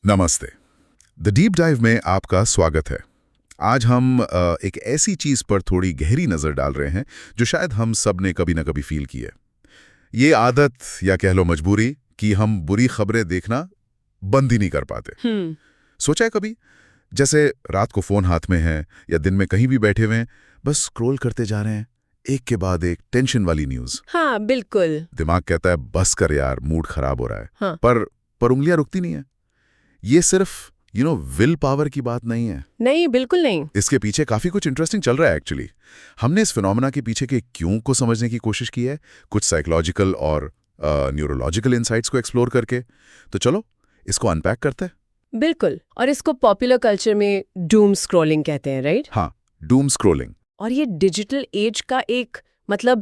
नमस्ते। The deep dive में आपका स्वागत है। आज हम एक ऐसी चीज पर थोड़ी गहरी नजर डाल रहे हैं जो शायद हम सब ने कभी ना कभी फील की है। ये आदत या कह लो मजबूरी कि हम बुरी खबरें देखना बंद ही नहीं कर पाते। सोचा है कभी, जैसे रात को फोन हाथ में है या दिन में कहीं भी बैठे हुए हैं, बस स्क्रॉल करते जा रहे हैं, एक के बाद एक टेंशन वाली न्यूज। हाँ बिल्कुल। दिमाग कहता है बस कर यार, मूड खराब हो रहा है। हाँ। पर उंगलियां रुकती नहीं है। ये सिर्फ विल पावर की बात नहीं है। नहीं, बिल्कुल नहीं। इसके पीछे काफी कुछ इंटरेस्टिंग चल रहा है एक्चुअली। हमने इस फिनोमेना के पीछे के क्यों को समझने की कोशिश की है, कुछ साइकोलॉजिकल और न्यूरोलॉजिकल इनसाइट्स को एक्सप्लोर करके। तो चलो इसको अनपैक करते हैं। बिल्कुल। और इसको पॉपुलर कल्चर में डूम स्क्रॉलिंग कहते हैं, राइट? हाँ, डूम स्क्रॉलिंग। और ये डिजिटल एज का एक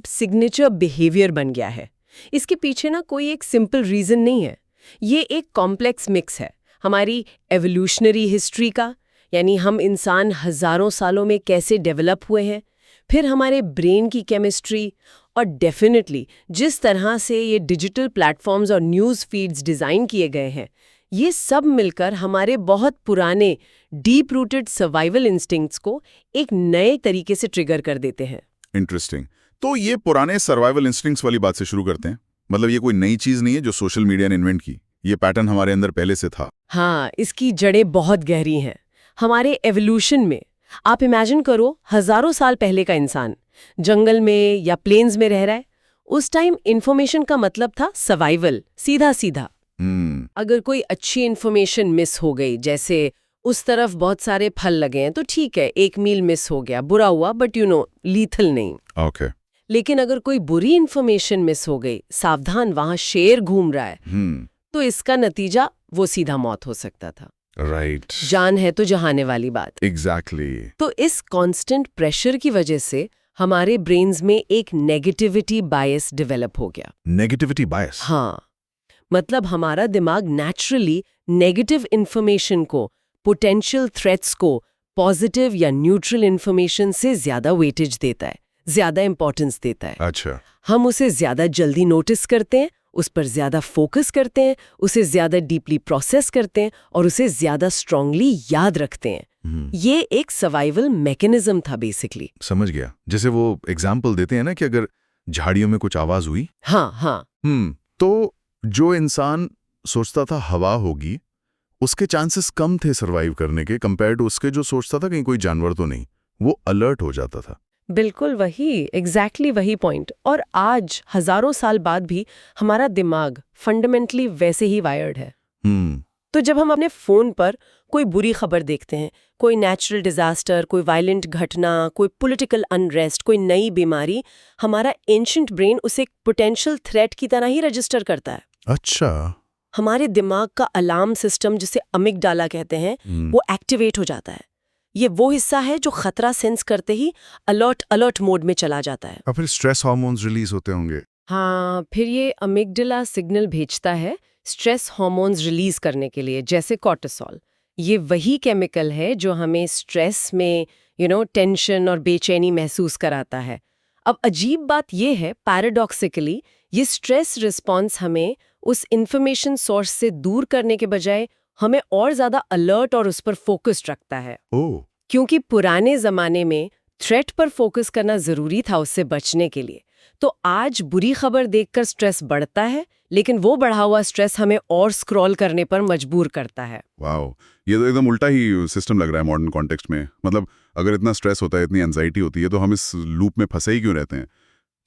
सिग्नेचर बिहेवियर बन गया है। इसके पीछे ना कोई एक सिंपल रीजन नहीं है। ये एक कॉम्प्लेक्स मिक्स है हमारी एवोल्यूशनरी हिस्ट्री का, यानी हम इंसान हजारों सालों में कैसे डेवलप हुए हैं, फिर हमारे ब्रेन की केमिस्ट्री, और डेफिनेटली जिस तरह से ये डिजिटल प्लेटफॉर्म्स और न्यूज़ फीड्स डिज़ाइन किए गए हैं, ये सब मिलकर हमारे बहुत पुराने डीप रूटेड सर्वाइवल इंस्टिंक्ट्स को एक नए तरीके से ट्रिगर कर देते हैं। इंटरेस्टिंग। तो ये पुराने सर्वाइवल इंस्टिंक्ट्स वाली बात से शुरू करते हैं। मतलब ये कोई नई चीज नहीं है जो सोशल मीडिया ने इन्वेंट की। ये पैटर्न हमारे अंदर पहले से था। हाँ, इसकी जड़ें बहुत गहरी हैं हमारे एवोल्यूशन में। आप इमेजिन करो, हजारों साल पहले का इंसान जंगल में या प्लेन्स में रह रहा है। उस टाइम इंफॉर्मेशन का मतलब था सर्वाइवल, सीधा सीधा। अगर कोई अच्छी इंफॉर्मेशन मिस हो गई, जैसे उस तरफ बहुत सारे फल लगे हैं, तो ठीक है, एक मील मिस हो गया, बुरा हुआ, बट लीथल नहीं। ओके। लेकिन अगर कोई बुरी इंफॉर्मेशन मिस हो गई, सावधान वहां शेर घूम रहा है, तो इसका नतीजा वो सीधा मौत हो सकता था। राइट। जान है तो जहाने वाली बात। एग्जैक्टली। तो इस कांस्टेंट प्रेशर की वजह से हमारे ब्रेन्स में एक नेगेटिविटी बायस डेवलप हो गया। नेगेटिविटी बायस? हाँ, मतलब हमारा दिमाग नेचुरली नेगेटिव इंफॉर्मेशन को, पोटेंशियल थ्रेट्स को पॉजिटिव या न्यूट्रल इंफॉर्मेशन से ज्यादा वेटेज देता है, ज्यादा इंपॉर्टेंस देता है। अच्छा। हम उसे ज्यादा जल्दी नोटिस करते हैं, उस पर ज्यादा फोकस करते हैं, उसे ज्यादा डीपली प्रोसेस करते हैं और उसे ज्यादा स्ट्रांगली याद रखते हैं। ये एक सर्वाइवल मैकेनिज्म था बेसिकली। समझ गया। जैसे वो एग्जाम्पल देते हैं ना कि अगर झाड़ियों में कुछ आवाज हुई, हाँ, तो जो इंसान सोचता था हवा होगी, उसके चांसेस कम थे सरवाइव करने के, कंपेयर टू उसके जो सोचता था कहीं कोई जानवर तो नहीं। वो अलर्ट हो जाता था। बिल्कुल वही, एग्जैक्टली वही पॉइंट। और आज हजारों साल बाद भी हमारा दिमाग फंडामेंटली वैसे ही वायर्ड है। तो जब हम अपने फोन पर कोई बुरी खबर देखते हैं, कोई नेचुरल डिजास्टर, कोई वायलेंट घटना, कोई पॉलिटिकल अनरेस्ट, कोई नई बीमारी, हमारा एंशिएंट ब्रेन उसे एक पोटेंशियल थ्रेट की तरह ही रजिस्टर करता है। अच्छा। हमारे दिमाग का अलार्म सिस्टम, जिसे अमिगडाला कहते हैं, वो एक्टिवेट हो जाता है। ये वो हिस्सा है जो खतरा सेंस करते ही अलर्ट मोड में चला जाता है। और फिर स्ट्रेस हार्मोन्स रिलीज होते होंगे। हाँ, फिर ये अमिगडाला सिग्नल भेजता है स्ट्रेस हार्मोन्स रिलीज करने के लिए, जैसे कॉर्टिसोल। ये वही केमिकल है जो हमें स्ट्रेस में टेंशन और बेचैनी महसूस कराता है। अब अजीब बात ये है, पैराडॉक्सिकली ये स्ट्रेस रिस्पॉन्स हमें उस इंफॉर्मेशन सोर्स से दूर करने के बजाय हमें और ज्यादा अलर्ट और उस पर फोकस्ड रखता है। क्योंकि पुराने जमाने में थ्रेट पर फोकस करना जरूरी था उससे बचने के लिए। तो आज बुरी खबर देखकर स्ट्रेस बढ़ता है, लेकिन वो बढ़ा हुआ स्ट्रेस हमें और स्क्रॉल करने पर मजबूर करता है। वाओ, ये तो एकदम उल्टा ही सिस्टम लग रहा है मॉडर्न कॉन्टेक्स्ट में। मतलब अगर इतना स्ट्रेस होता है, इतनी एंजाइटी होती है, तो हम इस लूप में फंसे ही क्यों रहते हैं?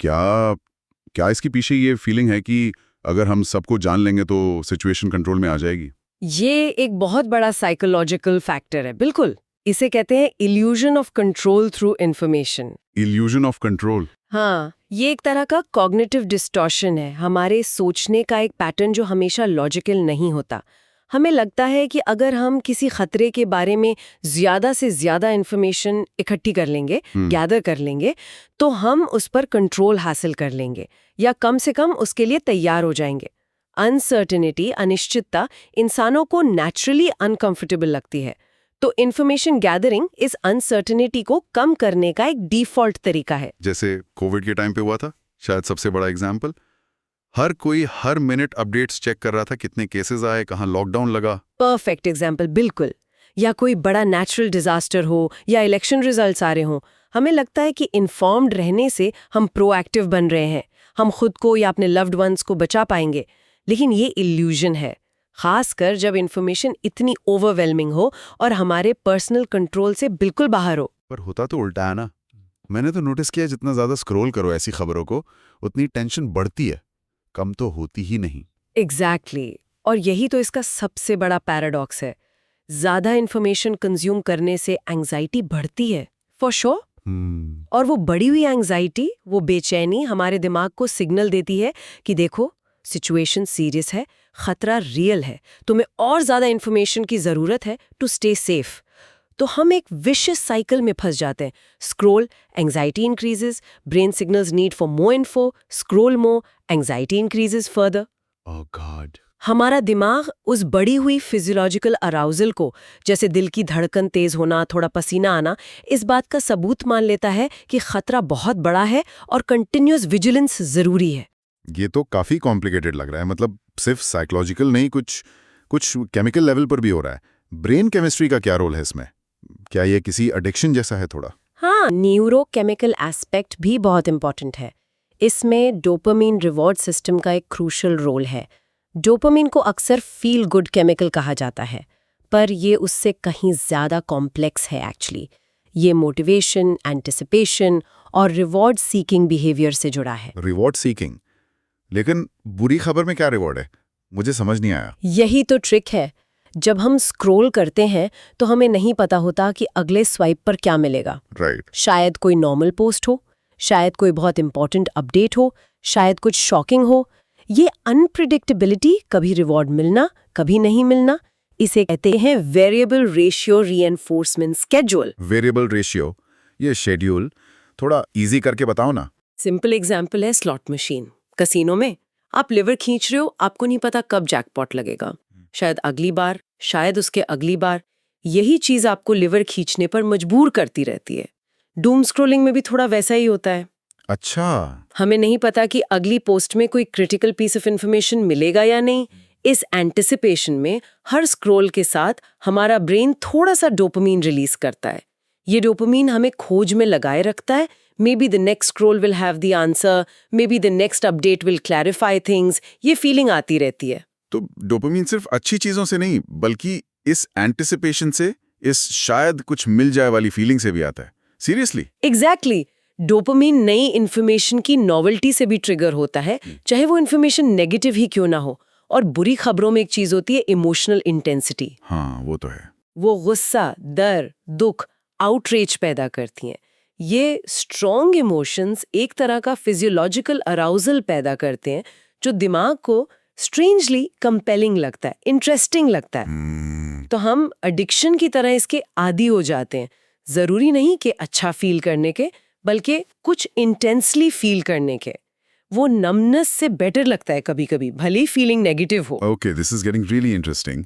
क्या इसके पीछे ये फीलिंग है कि अगर हम सबको जान लेंगे तो सिचुएशन कंट्रोल में आ जाएगी? ये एक बहुत बड़ा साइकोलॉजिकल फैक्टर है। बिल्कुल, इसे कहते हैं illusion of control through information. Illusion of control? हाँ, ये एक तरह का कॉग्निटिव डिस्टॉर्शन है, हमारे सोचने का एक पैटर्न जो हमेशा लॉजिकल नहीं होता। हमें लगता है कि अगर हम किसी खतरे के बारे में ज्यादा से ज्यादा इंफॉर्मेशन इकट्ठी कर लेंगे, गैदर कर लेंगे, तो हम उस पर कंट्रोल हासिल कर लेंगे या कम से कम उसके लिए तैयार हो जाएंगे। अनसर्टेनिटी, अनिश्चितता इंसानों को नेचुरली अनकंफर्टेबल लगती है। तो इन्फॉर्मेशन गैदरिंग इस अनसर्टेनिटी को कम करने का एक डिफॉल्ट तरीका है। जैसे कोविड के टाइम पे हुआ था, शायद सबसे बड़ा एग्जाम्पल। हर कोई हर मिनट अपडेट्स चेक कर रहा था, कितने केसेस आए, कहाँ लॉकडाउन लगा। परफेक्ट एग्जाम्पल, बिल्कुल। या कोई बड़ा नेचुरल डिजास्टर हो या इलेक्शन रिजल्ट्स आ रहे हों, हमें लगता है कि इन्फॉर्म्ड रहने से हम प्रोएक्टिव बन रहे हैं, हम खुद को या अपने लव्ड वंस को बचा पाएंगे। लेकिन ये इल्यूजन है, खासकर जब इन्फॉर्मेशन इतनी ओवरवेलमिंग हो और हमारे पर्सनल कंट्रोल से बिल्कुल बाहर हो। पर होता तो उल्टा है ना। मैंने तो नोटिस किया जितना ज्यादा स्क्रॉल करो ऐसी खबरों को उतनी टेंशन बढ़ती है, कम तो होती ही नहीं। एग्जैक्टली और यही तो इसका सबसे बड़ा पैराडॉक्स है। ज्यादा इन्फॉर्मेशन कंज्यूम करने से एंजाइटी बढ़ती है, फॉर श्योर। और वो बढ़ी हुई एंजाइटी, वो बेचैनी हमारे दिमाग को सिग्नल देती है कि देखो सिचुएशन सीरियस है, खतरा रियल है, तुम्हें और ज्यादा इन्फॉर्मेशन की जरूरत है टू स्टे सेफ। तो हम एक विशियस साइकिल में फंस जाते हैं। Scroll, anxiety increases, brain signals need for more info, scroll more, anxiety increases further. Oh God. हमारा दिमाग उस बढ़ी हुई फिजियोलॉजिकल अराउजल को, जैसे दिल की धड़कन तेज होना, थोड़ा पसीना आना, इस बात का सबूत मान लेता है कि खतरा बहुत बड़ा है और कंटिन्यूअस विजिलेंस जरूरी है। ये तो काफी कॉम्प्लिकेटेड लग रहा है। मतलब सिर्फ साइकोलॉजिकल नहीं, कुछ केमिकल लेवल पर भी हो रहा है। ब्रेन केमिस्ट्री का क्या रोल है इसमें? क्या ये किसी एडिक्शन जैसा है थोड़ा? हाँ, न्यूरोकेमिकल एस्पेक्ट भी बहुत इंपॉर्टेंट है। इसमें डोपामीन रिवॉर्ड सिस्टम का एक क्रूशल रोल है। डोपामीन को अक्सर फील गुड केमिकल कहा जाता है, पर ये उससे कहीं ज्यादा कॉम्प्लेक्स है एक्चुअली। ये मोटिवेशन, एंटिसिपेशन और रिवॉर्ड सीकिंग बिहेवियर से जुड़ा है। Reward seeking? लेकिन बुरी खबर में क्या रिवॉर्ड है? मुझे समझ नहीं आया। यही तो ट्रिक है। जब हम स्क्रॉल करते हैं तो हमें नहीं पता होता कि अगले स्वाइप पर क्या मिलेगा। राइट। शायद कोई नॉर्मल पोस्ट हो, शायद कोई बहुत इंपॉर्टेंट अपडेट हो, शायद कुछ शॉकिंग हो। ये अनप्रिडिक्टेबिलिटी, कभी रिवॉर्ड मिलना, कभी नहीं मिलना, इसे कहते हैं variable ratio reinforcement schedule. Variable ratio, ये शेड्यूल थोड़ा इजी करके बताओ ना। सिंपल एग्जाम्पल है स्लॉट मशीन। कसीनो में आप लिवर खींच रहे हो, आपको नहीं पता कब जैकपॉट लगेगा, शायद अगली बार, शायद उसके अगली बार। यही चीज आपको लिवर खींचने पर मजबूर करती रहती है। डूम स्क्रॉलिंग में भी थोड़ा वैसा ही होता है। अच्छा। हमें नहीं पता कि अगली पोस्ट में कोई क्रिटिकल पीस ऑफ इंफॉर्मेशन मिलेगा या नहीं। इस एंटिसिपेशन में हर स्क्रॉल के साथ हमारा ब्रेन थोड़ा सा डोपामीन रिलीज करता है। ये डोपामीन हमें खोज में लगाए रखता है। May be the next scroll will have the answer, may be the next update will clarify things. ये फीलिंग आती रहती है। तो डोपामीन सिर्फ अच्छी चीजों से नहीं, बल्कि इस एंटिसिपेशन से, इस शायद कुछ मिल जाए वाली फीलिंग से भी आता है। सीरियसली? एग्जैक्टली। डोपामीन नई इन्फॉर्मेशन की नॉवेल्टी से भी ट्रिगर होता है, चाहे वो इन्फॉर्मेशन नेगेटिव ही क्यों ना हो। और बुरी खबरों में एक चीज होती है इमोशनल इंटेंसिटी। हाँ, वो तो है। वो गुस्सा, डर, दुख, आउटरीच पैदा करती हैं। ये स्ट्रॉन्ग इमोशंस एक तरह का फिजियोलॉजिकल अराउजल पैदा करते हैं जो दिमाग को स्ट्रेंजली कंपेलिंग लगता है, इंटरेस्टिंग लगता है। तो हम एडिक्शन की तरह इसके आदी हो जाते हैं। जरूरी नहीं कि अच्छा फील करने के, बल्कि कुछ इंटेंसली फील करने के। वो नमनेस से बेटर लगता है कभी-कभी, भले ही फीलिंग नेगेटिव हो। Okay, this is getting really interesting.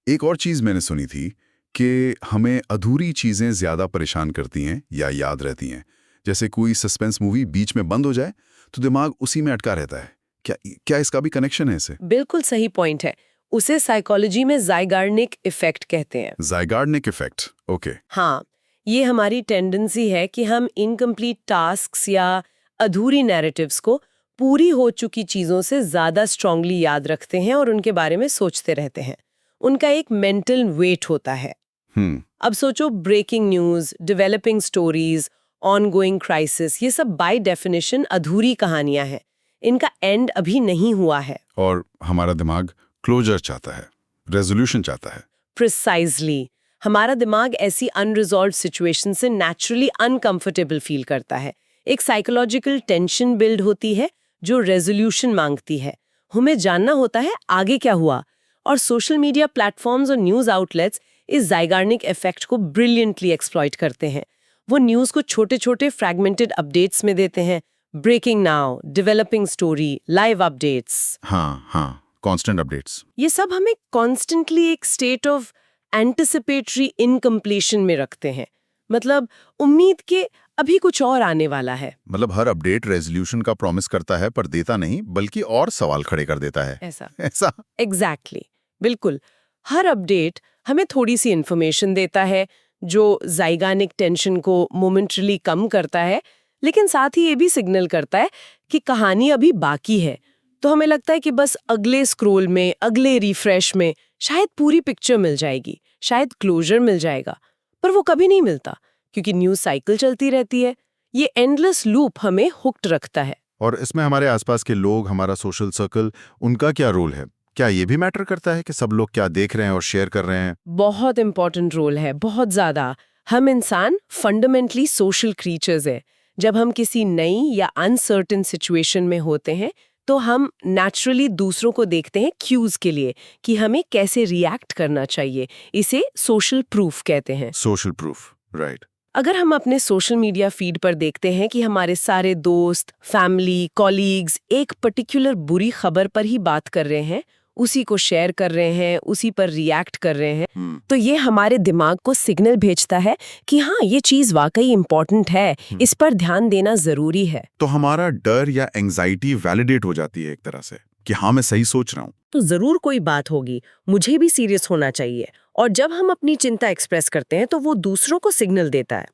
एक और चीज मैंने सुनी थी कि हमें अधूरी चीजें ज्यादा परेशान करती हैं या याद रहती हैं। जैसे कोई सस्पेंस मूवी बीच में बंद हो जाए तो दिमाग उसी में अटका रहता है। क्या इसका भी कनेक्शन है इसे? बिल्कुल सही पॉइंट है। उसे साइकोलॉजी में ज़ाइगार्निक इफेक्ट कहते हैं। ज़ाइगार्निक इफेक्ट, ओके। हाँ, ये हमारी टेंडेंसी है कि हम इनकम्प्लीट टास्क्स या अधूरी नैरेटिव्स को पूरी हो चुकी चीज़ों से ज़्यादा स्ट्रांगली याद रखते हैं और उनके बारे में सोचते रहते हैं। उनका एक मेंटल वेट होता है। अब सोचो, breaking news, developing stories, ongoing crisis, ये सब बाय डेफिनेशन अधूरी कहानियां हैं। इनका एंड अभी नहीं हुआ है। और हमारा दिमाग क्लोजर चाहता है, रेजोल्यूशन चाहता है। प्रिसाइजली। हमारा दिमाग ऐसी अनरिजॉल्व्ड सिचुएशन से नेचुरली अनकंफर्टेबल फील करता है। एक साइकोलॉजिकल टेंशन बिल्ड होती है जो रेजोल्यूशन मांगती है। हमें जानना होता है आगे क्या हुआ। और सोशल मीडिया प्लेटफॉर्म्स और न्यूज़ आउटलेट्स इस ज़ाइगार्निक इफेक्ट को ब्रिलियंटली एक्सप्लॉइट करते हैं। वो न्यूज़ को छोटे छोटे फ्रैगमेंटेड अपडेट्स में देते हैं। Breaking now, developing story, live updates. हाँ, कांस्टेंट अपडेट्स। ये सब हमें कॉन्स्टेंटली एक स्टेट ऑफ एंटिसिपेटरी इनकम्प्लीशन में रखते हैं। मतलब उम्मीद के अभी कुछ और आने वाला है। मतलब हर अपडेट रेजोल्यूशन का प्रॉमिस करता है पर देता नहीं, बल्कि और सवाल खड़े कर देता है। ऐसा ऐसा? एग्जैक्टली, बिल्कुल। हर अपडेट हमें थोड़ी सी इन्फॉर्मेशन देता है जो ज़ाइगानिक टेंशन को मोमेंटली कम करता है, लेकिन साथ ही ये भी सिग्नल करता है कि कहानी अभी बाकी है। तो हमें लगता है कि बस अगले स्क्रॉल में, अगले रिफ्रेश में शायद पूरी पिक्चर मिल जाएगी, शायद क्लोजर मिल जाएगा, पर वो कभी नहीं मिलता क्योंकि न्यूज़ साइकिल चलती रहती है। ये एंडलेस लूप हमें हुक्ड रखता है। और इसमें हमारे आसपास के लोग, हमारा सोशल सर्कल, उनका क्या रोल है? क्या ये भी मैटर करता है कि सब लोग क्या देख रहे हैं और शेयर कर रहे हैं? बहुत इंपॉर्टेंट रोल है, बहुत ज्यादा। हम इंसान फंडामेंटली सोशल क्रीचर्स हैं। जब हम किसी नई या अनसर्टेन सिचुएशन में होते हैं तो हम नेचुरली दूसरों को देखते हैं क्यूज के लिए कि हमें कैसे रिएक्ट करना चाहिए। इसे सोशल प्रूफ कहते हैं। Social proof, right. अगर हम अपने सोशल मीडिया फीड पर देखते हैं कि हमारे सारे दोस्त, फैमिली, कॉलीग्स एक पर्टिकुलर बुरी खबर पर ही बात कर रहे हैं, उसी को शेयर कर रहे हैं, उसी पर रिएक्ट कर रहे हैं, तो ये हमारे दिमाग को सिग्नल भेजता है कि हाँ, ये चीज वाकई इम्पोर्टेंट है, इस पर ध्यान देना जरूरी है। तो हमारा डर या एंजाइटी वैलिडेट हो जाती है एक तरह से कि हाँ, मैं सही सोच रहा हूँ। तो जरूर कोई बात होगी, मुझे भी सीरियस होना चाहिए। और जब हम अपनी चिंता एक्सप्रेस करते हैं तो वो दूसरों को सिग्नल देता है।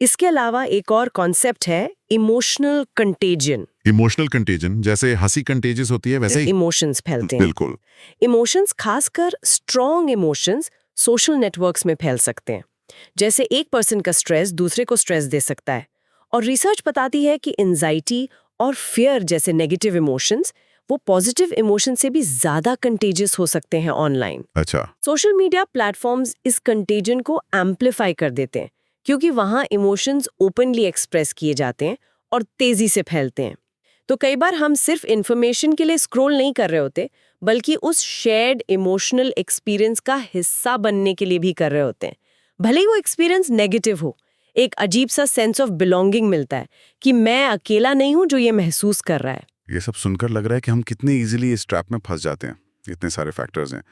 इसके अलावा एक और कॉन्सेप्ट है इमोशनल कंटेजियन। इमोशनल कंटेजन, जैसे हंसी कंटेजियस होती है वैसे ही इमोशंस फैलते हैं। बिल्कुल। इमोशंस, खासकर स्ट्रॉन्ग इमोशंस, सोशल नेटवर्क्स में फैल सकते हैं। जैसे एक पर्सन का स्ट्रेस दूसरे को स्ट्रेस दे सकता है। और रिसर्च बताती है कि एंजाइटी और फियर जैसे नेगेटिव इमोशंस वो पॉजिटिव इमोशन से भी ज्यादा कंटेजियस हो सकते हैं ऑनलाइन। अच्छा। सोशल मीडिया प्लेटफॉर्म्स इस कंटेजन को एम्पलीफाई कर देते हैं क्योंकि वहां इमोशंस ओपनली एक्सप्रेस किए जाते हैं और तेजी से फैलते हैं। तो कई बार हम सिर्फ इन्फॉर्मेशन के लिए स्क्रॉल नहीं कर रहे होते, बल्कि उस शेयर्ड इमोशनल एक्सपीरियंस का हिस्सा बनने के लिए भी कर रहे होते हैं। भले ही वो एक्सपीरियंस नेगेटिव हो, एक अजीब सा सेंस ऑफ बिलोंगिंग मिलता है कि मैं अकेला नहीं हूं जो ये महसूस कर रहा है। ये सब सुनकर लग रहा है कि हम कितने इजीली इस ट्रैप में फंस जाते हैं। इतने सारे फैक्टर्स हैं।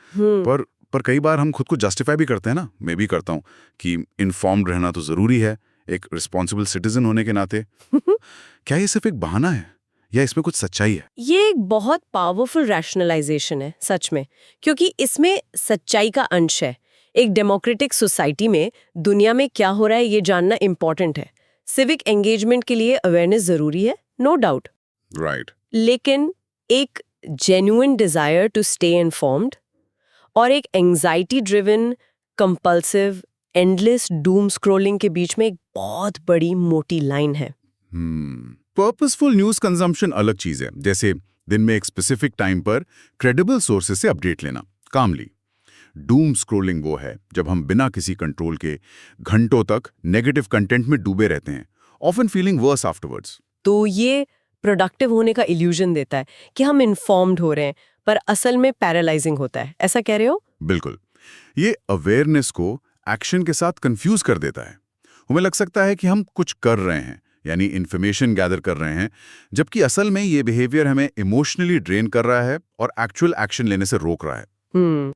पर कई बार हम खुद को जस्टिफाई भी करते हैं ना। मैं भी करता हूँ कि इन्फॉर्म्ड रहना तो जरूरी है, एक रिस्पॉन्सिबल सिटीजन होने के नाते। क्या ये सिर्फ एक बहाना है या इसमें कुछ सच्चाई है? ये एक बहुत पावरफुल रैशनलाइजेशन है सच में, क्योंकि इसमें सच्चाई का अंश है। एक डेमोक्रेटिक सोसाइटी में दुनिया में क्या हो रहा है ये जानना इम्पोर्टेंट है। सिविक एंगेजमेंट के लिए अवेयरनेस जरूरी है, नो डाउट। राइट। लेकिन एक genuine desire to stay informed और एक anxiety driven, compulsive, endless doom scrolling के बीच में एक बहुत बड़ी मोटी लाइन है। पर्पसफुल न्यूज कंजम्पशन अलग चीज है, जैसे दिन में एक स्पेसिफिक टाइम पर क्रेडिबल सोर्सेज से अपडेट लेना, कामली। डूम स्क्रॉलिंग वो है जब हम बिना किसी कंट्रोल के घंटों तक नेगेटिव कंटेंट में डूबे रहते हैं, ऑफन फीलिंग वर्स आफ्टरवर्ड्स। तो ये प्रोडक्टिव होने का इल्यूजन देता है कि हम इन्फॉर्म्ड हो रहे हैं, पर असल में पैरालाइजिंग होता है। ऐसा कह रहे हो? बिल्कुल। ये अवेयरनेस को एक्शन के साथ कंफ्यूज कर देता है। हमें लग सकता है कि हम कुछ कर रहे हैं, यानी इन्फॉर्मेशन गैदर कर रहे हैं, जबकि असल में ये बिहेवियर हमें इमोशनली ड्रेन कर रहा है और एक्चुअल एक्शन लेने से रोक रहा है।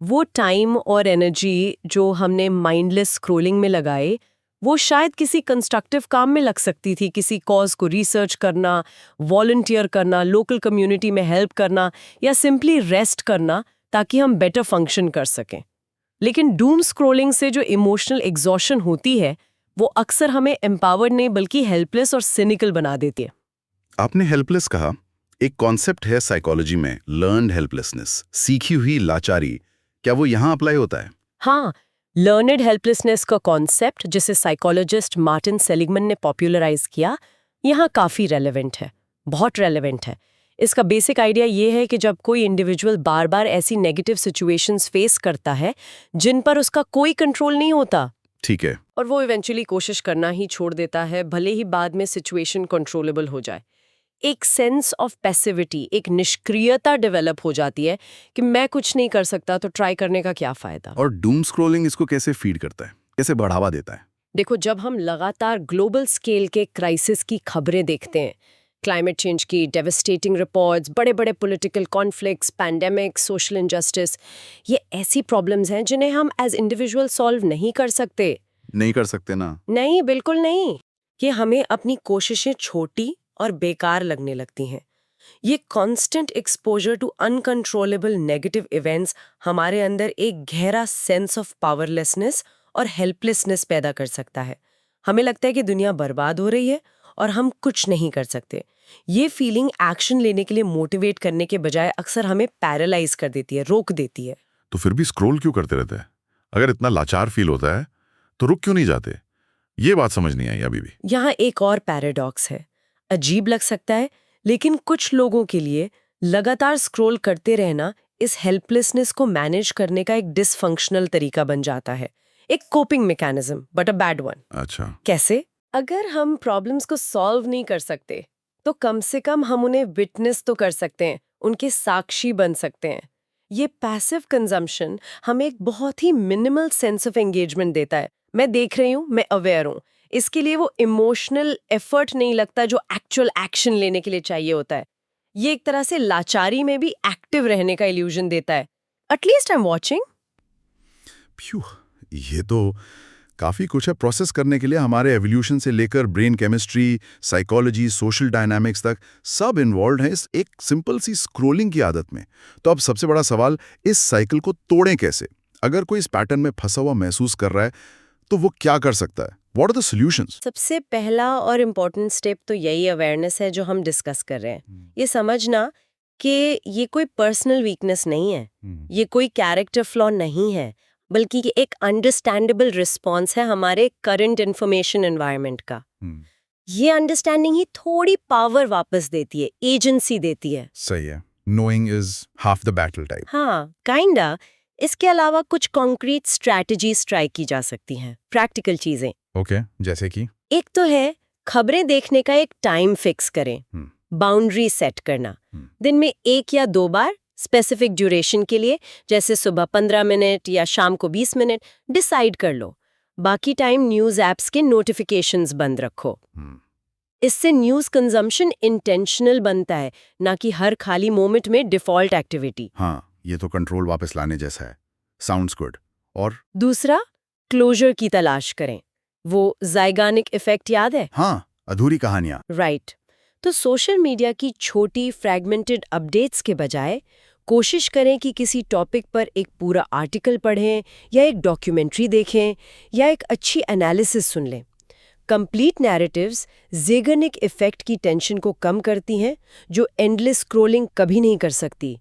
वो टाइम और एनर्जी जो हमने माइंडलेस स्क्रॉलिंग में लगाए, वो शायद किसी कंस्ट्रक्टिव काम में लग सकती थी। किसी कॉज को रिसर्च करना, वॉलंटियर करना, लोकल कम्युनिटी में हेल्प करना या सिंपली रेस्ट करना ताकि हम बेटर फंक्शन कर सकें। लेकिन डूम स्क्रॉलिंग से जो इमोशनल एग्जॉशन होती है वो अक्सर हमें एम्पावर्ड नहीं बल्कि हेल्पलेस और सिनिकल बना देती है। आपने हेल्पलेस कहा। एक कॉन्सेप्ट है साइकोलॉजी में, लर्न्ड हेल्पलेसनेस, सीखी हुई लाचारी। क्या वो यहाँ अप्लाई होता है? हाँ, लर्नड हेल्पलेसनेस का कॉन्सेप्ट जिसे साइकोलॉजिस्ट मार्टिन सेलिगमन ने पॉपुलराइज किया, यहाँ काफ़ी रेलेवेंट है, बहुत रेलेवेंट है। इसका बेसिक आइडिया ये है कि जब कोई इंडिविजुअल बार बार ऐसी नेगेटिव सिचुएशंस फेस करता है जिन पर उसका कोई कंट्रोल नहीं होता, ठीक है, और वो इवेंचुअली कोशिश करना ही छोड़ देता है, भले ही बाद में सिचुएशन कंट्रोलेबल हो जाए, एक सेंस ऑफ पैसिविटी, एक निष्क्रियता डेवलप हो जाती है कि मैं कुछ नहीं कर सकता तो ट्राई करने का क्या फायदा। और डूम स्क्रॉलिंग इसको कैसे फीड करता है, कैसे बढ़ावा देता है? देखो, जब हम लगातार ग्लोबल स्केल के क्राइसिस की खबरें देखते हैं, क्लाइमेट चेंज की डेवस्टेटिंग रिपोर्ट्स, बड़े बड़े political conflicts, pandemic, social injustice, ये ऐसी प्रॉब्लम्स हैं जिन्हें हम एज इंडिविजुअल सॉल्व नहीं कर सकते। नहीं कर सकते ना? नहीं, बिल्कुल नहीं। कि हमें अपनी कोशिशें छोटी और बेकार लगने लगती हैं। ये constant exposure to uncontrollable negative events हमारे अंदर एक गहरा सेंस ऑफ पावरलेसनेस और हेल्पलेसनेस पैदा कर सकता है। हमें लगता है कि दुनिया बर्बाद हो रही है और हम कुछ नहीं कर सकते। ये फीलिंग एक्शन लेने के लिए मोटिवेट करने के बजाय अक्सर हमें पैरालाइज कर देती है, रोक देती है। तो फिर भी स्क्रॉल क्यों करते रहते हैं? अगर इतना लाचार फील होता है तो रुक क्यों नहीं जाते? ये बात समझ नहीं आई अभी भी। यहाँ एक और पैराडॉक्स है। अजीब लग सकता है, लेकिन कुछ लोगों के लिए लगातार स्क्रॉल करते रहना इस हेल्पलेसनेस को मैनेज करने का एक डिसफंक्शनल तरीका बन जाता है, एक coping mechanism, but a bad one. अच्छा। कैसे? अगर हम प्रॉब्लम्स को सॉल्व नहीं कर सकते तो कम से कम हम उन्हें विटनेस तो कर सकते हैं, उनके साक्षी बन सकते हैं। ये पैसिव कंजम्पशन हमें एक बहुत ही मिनिमल सेंस ऑफ एंगेजमेंट देता है। मैं देख रही हूँ, मैं अवेयर हूँ। इसके लिए वो इमोशनल एफर्ट नहीं लगता जो एक्चुअल एक्शन लेने के लिए चाहिए होता है। ये एक तरह से लाचारी में भी एक्टिव रहने का इल्यूजन देता है। At least I am watching. Phew, ये तो काफी कुछ है प्रोसेस करने के लिए। हमारे एवोल्यूशन से लेकर brain chemistry, psychology, social dynamics तक सब इन्वॉल्व है इस एक सिंपल सी स्क्रोलिंग की आदत में। तो अब सबसे बड़ा सवाल, इस साइकिल को तोड़ें कैसे? अगर कोई इस पैटर्न में फंसा हुआ महसूस कर रहा है तो वो क्या कर सकता है? What are the solutions? सबसे पहला और इम्पोर्टेंट स्टेप तो यही अवेयरनेस है जो हम डिस्कस कर रहे हैं। ये समझना कि ये कोई पर्सनल वीकनेस नहीं है, ये कोई कैरेक्टर फ्लॉ नहीं है, बल्कि ये एक अंडरस्टैंडेबल रिस्पॉन्स है हमारे करंट इन्फॉर्मेशन एनवायरनमेंट का। ये अंडरस्टैंडिंग ही थोड़ी पावर वापस देती है, एजेंसी देती है। सही है। Knowing is half the battle type. हाँ, काइंडा। इसके अलावा कुछ कॉन्क्रीट स्ट्रैटेजीज ट्राई की जा सकती हैं, प्रैक्टिकल चीजें। ओके, जैसे कि? एक तो है खबरें देखने का एक टाइम फिक्स करें, बाउंड्री सेट करना। दिन में 1 या 2 बार स्पेसिफिक ड्यूरेशन के लिए, जैसे सुबह 15 मिनट या शाम को 20 मिनट डिसाइड कर लो। बाकी टाइम न्यूज एप्स के नोटिफिकेशंस बंद रखो। इससे न्यूज कंजम्पशन इंटेंशनल बनता है, ना कि हर खाली मोमेंट में डिफॉल्ट एक्टिविटी। हाँ, ये तो कंट्रोल वापस लाने जैसा है। Sounds good. और दूसरा, क्लोजर की तलाश करें। वो ज़ाइगानिक इफेक्ट याद है? हाँ, अधूरी कहानियां। राइट। तो सोशल मीडिया की छोटी फ्रैगमेंटेड अपडेट्स के बजाय कोशिश करें कि किसी टॉपिक पर एक पूरा आर्टिकल पढ़ें या एक डॉक्यूमेंट्री देखें या एक अच्छी एनालिसिस सुन लें। कंप्लीट नैरेटिव्स ज़ेगनिक इफेक्ट की टेंशन को कम करती हैं, जो एंडलेस स्क्रॉलिंग कभी नहीं कर सकती।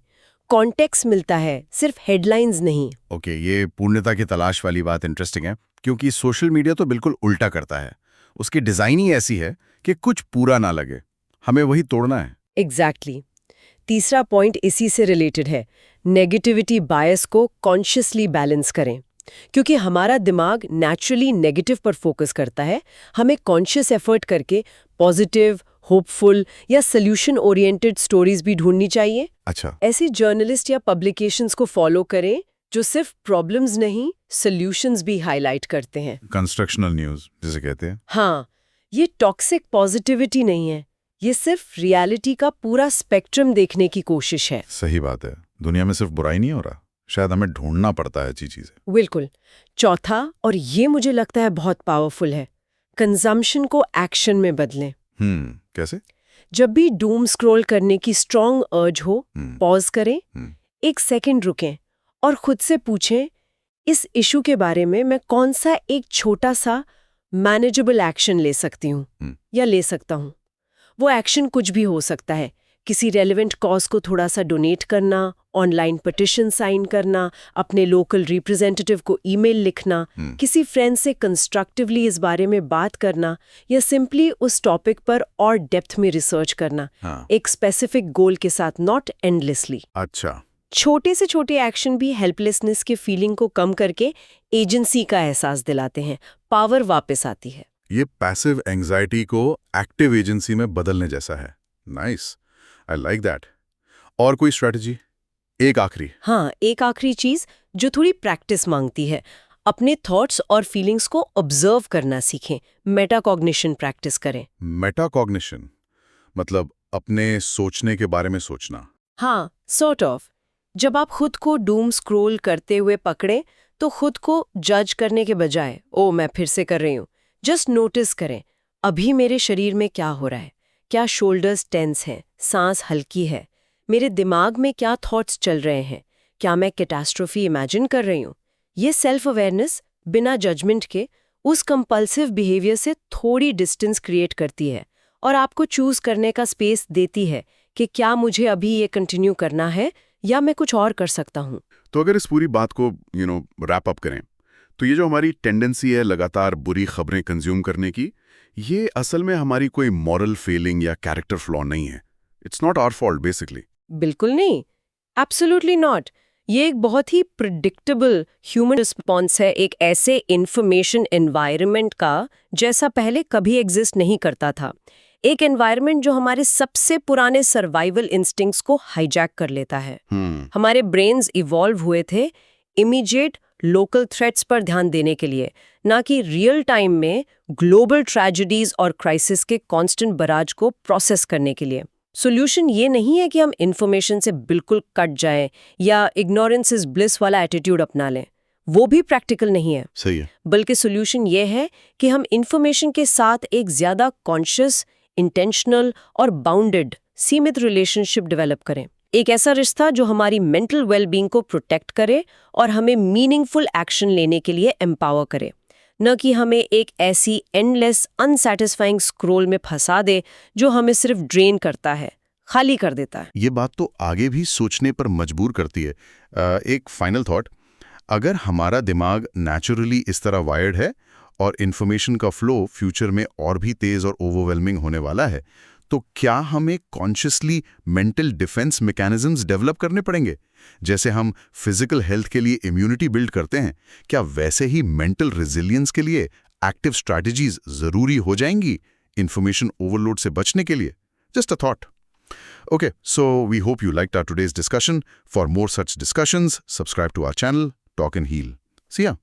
कॉन्टेक्स्ट मिलता है, सिर्फ हेडलाइंस नहीं। ओके, ये पूर्णता की तलाश वाली बात इंटरेस्टिंग है, क्योंकि सोशल मीडिया तो बिल्कुल उल्टा करता है। उसकी डिज़ाइन ही ऐसी है कि कुछ पूरा ना लगे, हमें वही तोड़ना है। एग्जैक्टली। तीसरा पॉइंट इसी से रिलेटेड है। नेगेटिविटी बायस को कॉन्शियसली बैलेंस करें, क्योंकि हमारा दिमाग नेचुरली नेगेटिव पर फोकस करता है। हमें कॉन्शियस एफर्ट करके पॉजिटिव, होपफुल या सोल्यूशन ओरिएंटेड स्टोरीज भी ढूंढनी चाहिए। अच्छा। ऐसे जर्नलिस्ट या पब्लिकेशंस को फॉलो करें जो सिर्फ प्रॉब्लम्स नहीं, सोल्यूशंस भी हाईलाइट करते हैं। कंस्ट्रक्शनल न्यूज जिसे कहते हैं। हाँ, ये टॉक्सिक पॉजिटिविटी नहीं है, ये सिर्फ रियलिटी का पूरा स्पेक्ट्रम देखने की कोशिश है। सही बात है। दुनिया में सिर्फ बुराई नहीं हो रहा, शायद हमें ढूंढना पड़ता है अच्छी चीजें। बिल्कुल। चौथा, और ये मुझे लगता है बहुत पावरफुल है, कंजम्पशन को एक्शन में बदलें। कैसे? जब भी डूम स्क्रॉल करने की स्ट्रॉन्ग अर्ज हो, पॉज करें, 1 सेकंड रुकें और खुद से पूछें, इस इशू के बारे में मैं कौन सा एक छोटा सा मैनेजेबल एक्शन ले सकती हूँ या ले सकता हूँ। वो एक्शन कुछ भी हो सकता है। किसी रेलेवेंट कॉज को थोड़ा सा डोनेट करना, ऑनलाइन पिटिशन साइन करना, अपने लोकल रिप्रेजेंटेटिव को ईमेल लिखना, किसी फ्रेंड से कंस्ट्रक्टिवली इस बारे में बात करना या सिंपली उस टॉपिक पर और डेप्थ में रिसर्च करना। एक स्पेसिफिक गोल के साथ, नॉट एंडलेसली। अच्छा। छोटे से छोटे एक्शन भी हेल्पलेसनेस के फीलिंग को कम करके एजेंसी का एहसास दिलाते हैं, पावर वापस आती है। ये पैसिव एंजाइटी को एक्टिव एजेंसी में बदलने जैसा है। Nice, I like that. और कोई स्ट्रेटजी? एक आखिरी। हाँ, एक आखिरी चीज जो थोड़ी प्रैक्टिस मांगती है। अपने थॉट्स और फीलिंग्स को ऑब्जर्व करना सीखें, मेटाकॉग्निशन प्रैक्टिस करें। मेटाकॉग्निशन मतलब अपने सोचने के बारे में सोचना। हाँ, सॉर्ट ऑफ। जब आप खुद को डूम स्क्रॉल करते हुए पकड़ें तो खुद को जज करने के बजाय, ओ मैं फिर से कर रही हूँ, जस्ट नोटिस करें, अभी मेरे शरीर में क्या हो रहा है, क्या शोल्डर्स टेंस हैं, सांस हल्की है, मेरे दिमाग में क्या थॉट्स चल रहे हैं, क्या मैं कैटास्ट्रोफी इमेजिन कर रही हूँ। ये सेल्फ अवेयरनेस बिना जजमेंट के उस कंपल्सिव बिहेवियर से थोड़ी डिस्टेंस क्रिएट करती है और आपको चूज करने का स्पेस देती है कि क्या मुझे अभी ये कंटिन्यू करना है या मैं कुछ और कर सकता हूँ। तो अगर इस पूरी बात को रैप अप करें, तो ये जो हमारी टेंडेंसी है लगातार बुरी खबरें कंज्यूम करने की, ये असल में हमारी कोई मॉरल फेलिंग या कैरेक्टर फ्लॉ नहीं है। It's not our fault basically. बिल्कुल नहीं, एब्सोल्युटली नॉट। ये एक बहुत ही प्रिडिक्टेबल ह्यूमन रिस्पॉन्स है एक ऐसे इंफॉर्मेशन एनवायरनमेंट का जैसा पहले कभी एग्जिस्ट नहीं करता था। एक एनवायरनमेंट जो हमारे सबसे पुराने सर्वाइवल इंस्टिंक्ट्स को हाईजैक कर लेता है। हमारे ब्रेन्स इवॉल्व हुए थे इमीडिएट लोकल थ्रेट्स पर ध्यान देने के लिए, ना कि रियल टाइम में ग्लोबल ट्रेजेडीज और क्राइसिस के कांस्टेंट बराज को प्रोसेस करने के लिए। सॉल्यूशन ये नहीं है कि हम इंफॉर्मेशन से बिल्कुल कट जाएं या इग्नोरेंस इज ब्लिस वाला एटीट्यूड अपना लें, वो भी प्रैक्टिकल नहीं है। सही है। बल्कि सॉल्यूशन ये है कि हम इंफॉर्मेशन के साथ एक ज्यादा कॉन्शियस, इंटेंशनल और बाउंडेड सीमित रिलेशनशिप डेवलप करें। एक ऐसा रिश्ता जो हमारी मेंटल वेलबींग को प्रोटेक्ट करे और हमें मीनिंगफुल एक्शन लेने के लिए एम्पावर करे, न कि हमें एक ऐसी एंडलेस अनसैटिस्फाइंग स्क्रोल में फंसा दे जो हमें सिर्फ ड्रेन करता है, खाली कर देता है। ये बात तो आगे भी सोचने पर मजबूर करती है। एक फाइनल थॉट, अगर हमारा दिमाग नेचुरली इस तरह वायर्ड है और इन्फॉर्मेशन का फ्लो फ्यूचर में और भी तेज और ओवरवेलमिंग होने वाला है, तो क्या हमें consciously mental defence mechanisms develop करने पड़ेंगे? जैसे हम फिजिकल हेल्थ के लिए इम्यूनिटी बिल्ड करते हैं, क्या वैसे ही मेंटल रेजिलियंस के लिए एक्टिव स्ट्रैटेजीज जरूरी हो जाएंगी इंफॉर्मेशन ओवरलोड से बचने के लिए? Just a thought. Okay, so we hope you liked our today's discussion. For more such discussions, subscribe to our channel, Talk and Heal. See ya.